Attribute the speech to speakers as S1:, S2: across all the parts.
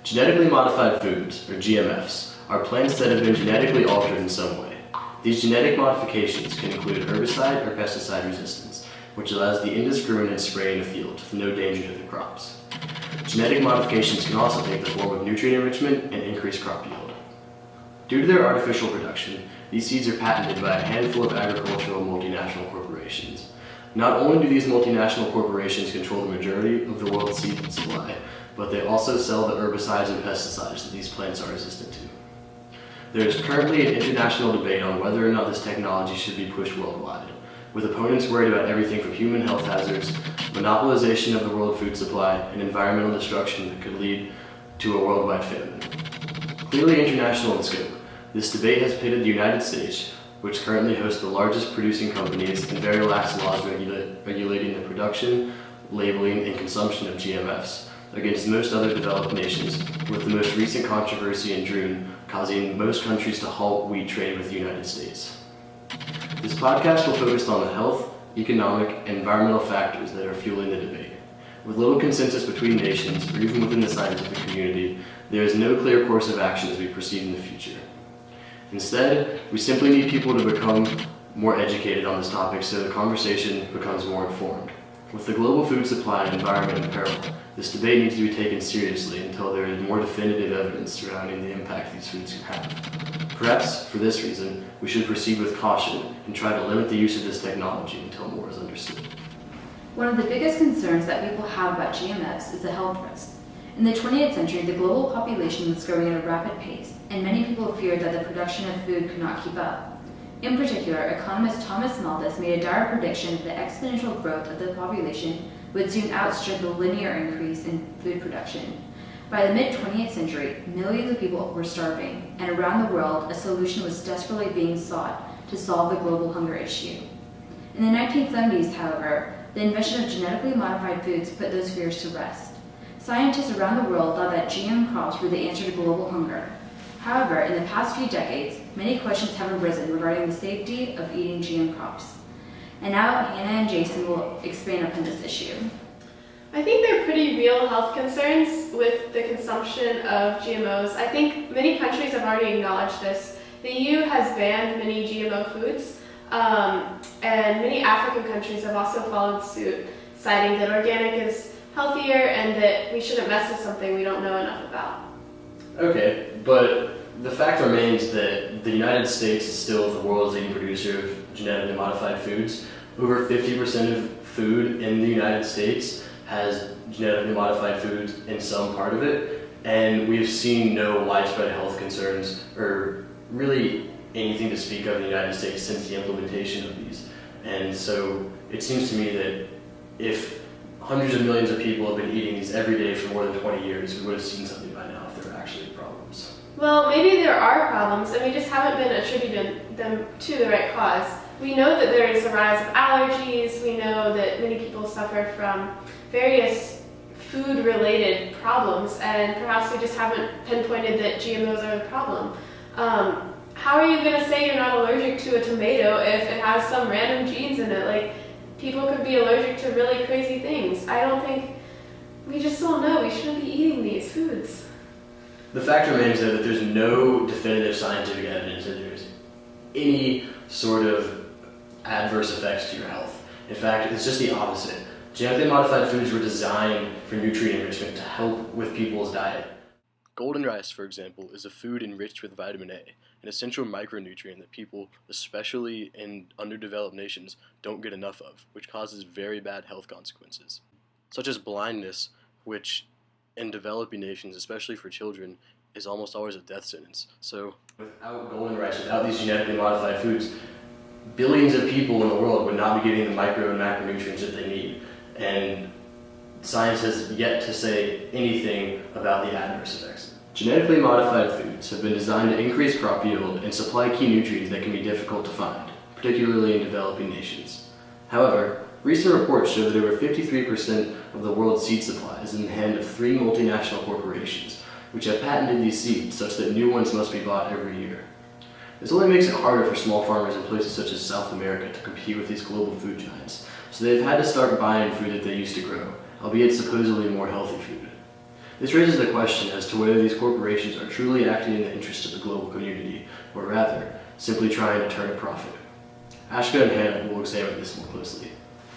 S1: Genetically modified foods, or GMFs, are plants that have been genetically altered in some way. These genetic modifications can include herbicide or pesticide resistance, which allows the indiscriminate spraying of fields with no danger to the crops. Genetic modifications can also take the form of nutrient enrichment and increased crop yield. Due to their artificial production, these seeds are patented by a handful of agricultural multinational corporations. Not only do these multinational corporations control the majority of the world's seed supply, but they also sell the herbicides and pesticides that these plants are resistant to. There is currently an international debate on whether or not this technology should be pushed worldwide, with opponents worried about everything from human health hazards, monopolization of the world food supply, and environmental destruction that could lead to a worldwide famine. Clearly international in scope, this debate has pitted the United States, which currently hosts the largest producing companies and very lax laws regulating the production, labeling, and consumption of GMFs, against most other developed nations, with the most recent controversy in June causing most countries to halt wheat trade with the United States. This podcast will focus on the health, economic, and environmental factors that are fueling the debate. With little consensus between nations, or even within the scientific community, there is no clear course of action as we proceed in the future. Instead, we simply need people to become more educated on this topic so the conversation becomes more informed. With the global food supply and environment in peril, this debate needs to be taken seriously until there is more definitive evidence surrounding the impact these foods can have. Perhaps, for this reason, we should proceed with caution and try to limit the use of this technology until more is understood.
S2: One of the biggest concerns that people have about GMFs is the health risks. In the 20th century, the global population was growing at a rapid pace, and many people feared that the production of food could not keep up. In particular, economist Thomas Malthus made a dire prediction that the exponential growth of the population would soon outstrip the linear increase in food production. By the mid-20th century, millions of people were starving, and around the world, a solution was desperately being sought to solve the global hunger issue. In the 1970s, however, the invention of genetically modified foods put those fears to rest. Scientists around the world thought that GM crops were the answer to global hunger. However, in the past few decades, many questions have arisen regarding the safety of eating GM crops. And now Hannah and Jason will expand upon this issue.
S3: I think there are pretty real health concerns with the consumption of GMOs. I think many countries have already acknowledged this. The EU has banned many GMO foods, and many African countries have also followed suit, citing that organic is healthier and that we shouldn't mess with something we don't know enough about.
S1: Okay, but the fact remains that the United States is still the world's leading producer of genetically modified foods. Over 50% of food in the United States has genetically modified foods in some part of it, and we've seen no widespread health concerns or really anything to speak of in the United States since the implementation of these. And so it seems to me that if hundreds of millions of people have been eating these every day for more than 20 years, we would have seen something by now if there were actually problems.
S3: Well, maybe there are problems, and we just haven't been attributing them to the right cause. We know that there is a rise of allergies. We know that many people suffer from various food-related problems, and perhaps we just haven't pinpointed that GMOs are the problem. How are you going to say you're not allergic to a tomato if it has some random genes in it? Like, people could be allergic to really crazy things. I don't think, we just don't know. We shouldn't be eating these foods.
S1: The fact remains, though, that there's no definitive scientific evidence that there's any sort of adverse effects to your health. In fact, it's just the opposite. Genetically modified foods were designed for nutrient enrichment to help with people's diet. Golden rice, for example, is a food enriched with vitamin A, an essential micronutrient that people, especially in underdeveloped nations, don't get enough of, which causes very bad health consequences, such as blindness, which in developing nations, especially for children, is almost always a death sentence. So without golden rice, without these genetically modified foods, billions of people in the world would not be getting the micro and macronutrients that they need. And science has yet to say anything about the adverse effects. Genetically modified foods have been designed to increase crop yield and supply key nutrients that can be difficult to find, particularly in developing nations. However, recent reports show that over 53% of the world's seed supply is in the hand of 3 multinational corporations, which have patented these seeds such that new ones must be bought every year. This only makes it harder for small farmers in places such as South America to compete with these global food giants, so they've had to start buying food that they used to grow, albeit supposedly more healthy food. This raises the question as to whether these corporations are truly acting in the interest of the global community, or rather, simply trying to turn a profit. Ashka and Hannah will examine this more closely.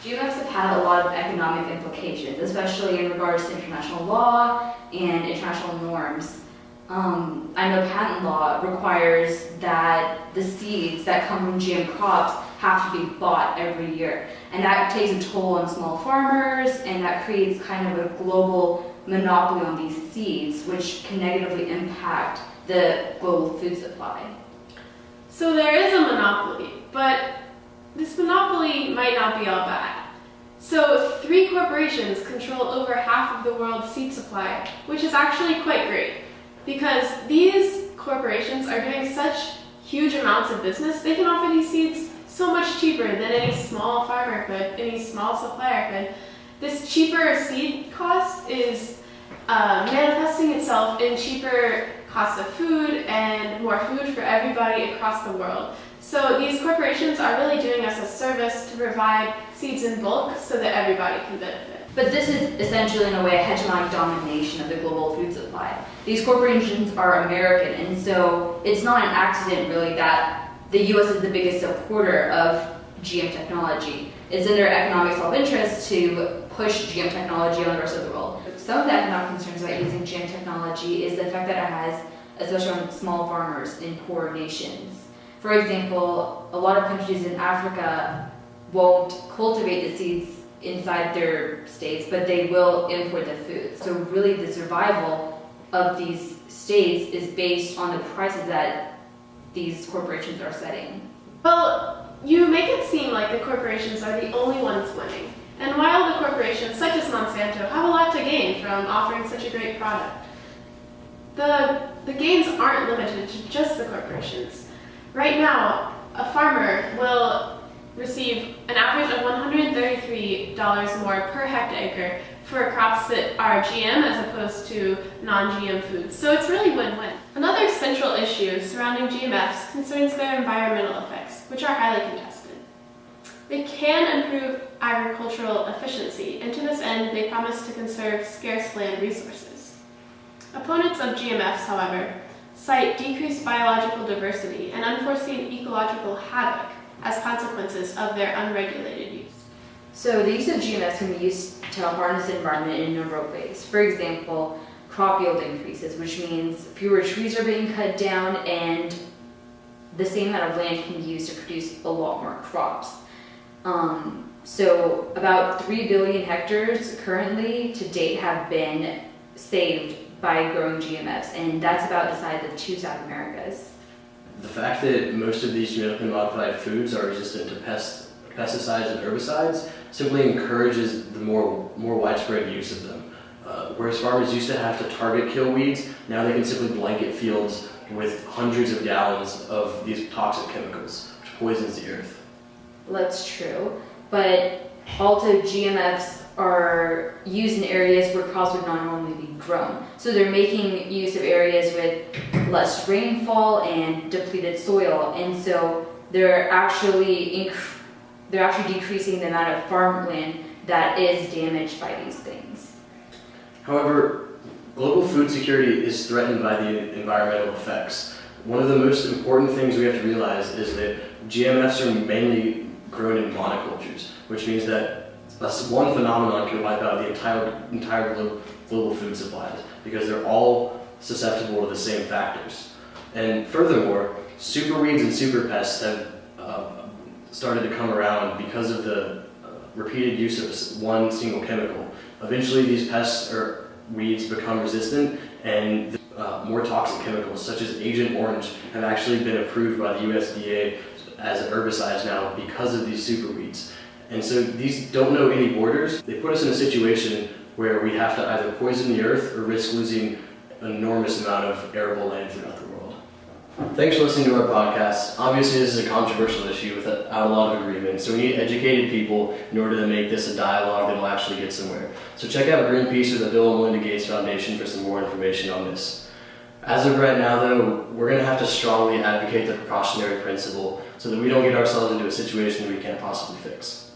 S2: GMFs have had a lot of economic implications, especially in regards to international law and international norms. I know patent law requires that the seeds that come from GM crops have to be bought every year. And that takes a toll on small farmers, and that creates kind of a global monopoly on these seeds, which can negatively impact the global food supply.
S3: So there is a monopoly, but this monopoly might not be all bad. So 3 corporations control over half of the world's seed supply, which is actually quite great, because these corporations are doing such huge amounts of business. They can offer these seeds so much cheaper than any small farmer could, any small supplier could. This cheaper seed cost is manifesting itself in cheaper costs of food and more food for everybody across the world. So these corporations are really doing us a service to provide seeds in bulk so that everybody can benefit.
S2: But this is essentially, in a way, a hegemonic domination of the global food supply. These corporations are American, and so it's not an accident, really, that the U.S. is the biggest supporter of GM technology. It's in their economic self-interest to push GM technology on the rest of the world. Some of the economic concerns about using GM technology is the effect that it has, especially on small farmers in poor nations. For example, a lot of countries in Africa won't cultivate the seeds inside their states, but they will import the food. So really the survival of these states is based on the prices that these corporations are setting.
S3: Well, you make it seem like the corporations are the only ones winning. And while the corporations, such as Monsanto, have a lot to gain from offering such a great product, the gains aren't limited to just the corporations. Right now, a farmer will receive an average of $133 more per hectare for crops that are GM as opposed to non-GM foods. So it's really win-win. Another central issue surrounding GMFs concerns their environmental effects, which are highly contested. They can improve agricultural efficiency, and to this end, they promise to conserve scarce land resources. Opponents of GMFs, however, cite decreased biological diversity and unforeseen ecological havoc as consequences of their unregulated use.
S2: So the use of GMFs can be used to harness the environment in a number of ways. For example, crop yield increases, which means fewer trees are being cut down and the same amount of land can be used to produce a lot more crops. So about 3 billion hectares currently to date have been saved by growing GMFs, and that's about the size of 2 South Americas.
S1: The fact that most of these genetically modified foods are resistant to pesticides and herbicides simply encourages the more widespread use of them. Whereas farmers used to have to target kill weeds, now they can simply blanket fields with hundreds of gallons of these toxic chemicals, which poisons the earth.
S2: That's true, but also GMFs are used in areas where crops would not normally be grown. So they're making use of areas with less rainfall and depleted soil, and so they're actually decreasing the amount of farmland that is damaged by these things.
S1: However, global food security is threatened by the environmental effects. One of the most important things we have to realize is that GMFs are mainly grown in monocultures, which means that one phenomenon can wipe out the entire global food supplies because they're all susceptible to the same factors. And furthermore, super weeds and super pests have started to come around because of the repeated use of one single chemical. Eventually these pests or weeds become resistant, and more toxic chemicals such as Agent Orange have actually been approved by the USDA as herbicides now because of these super weeds. And so these don't know any borders. They put us in a situation where we have to either poison the earth or risk losing an enormous amount of arable land throughout the world. Thanks for listening to our podcast. Obviously this is a controversial issue without a lot of agreement, so we need educated people in order to make this a dialogue that will actually get somewhere. So check out Greenpeace or the Bill and Melinda Gates Foundation for some more information on this. As of right now though, we're going to have to strongly advocate the precautionary principle so that we don't get ourselves into a situation that we can't possibly fix.